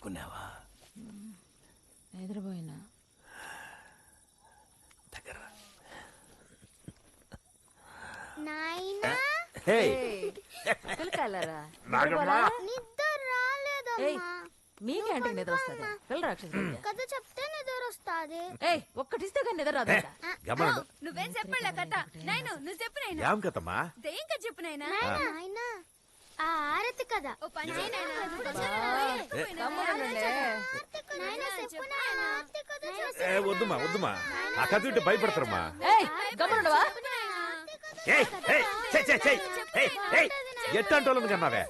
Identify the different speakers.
Speaker 1: పడుకున్నావా?
Speaker 2: నిద్రపోయినా.
Speaker 1: దగ్గర
Speaker 3: నాయనా
Speaker 2: పిల్లకాయలారా
Speaker 3: నిద్ర రాలేదమ్మా.
Speaker 2: మీకేంటికి నిద్ర వస్తుంది? పిల్ల రాక్షసు
Speaker 3: కథ చెప్తే నిద్ర వస్తుంది.
Speaker 2: ఏయ్ ఒక్కటిస్తే కానీ నిద్ర రాదు.
Speaker 4: నువ్వేం చెప్పలే కథ. నైను నువ్వు చెప్పు నైనా.
Speaker 1: ఏం కథమ్మా?
Speaker 4: దెయ్యం కథ చెప్పు నైనా.
Speaker 3: నాయనా ఆ ఆరతి కదా.
Speaker 4: ఓ పని చేయి నైనా.
Speaker 1: వద్దుమా వద్దుమా, ఆ కథ వింటే భయపడతారమ్మా.
Speaker 2: గమనుడవా?
Speaker 1: ఎట్టంటోళ్ళని కన్నావే?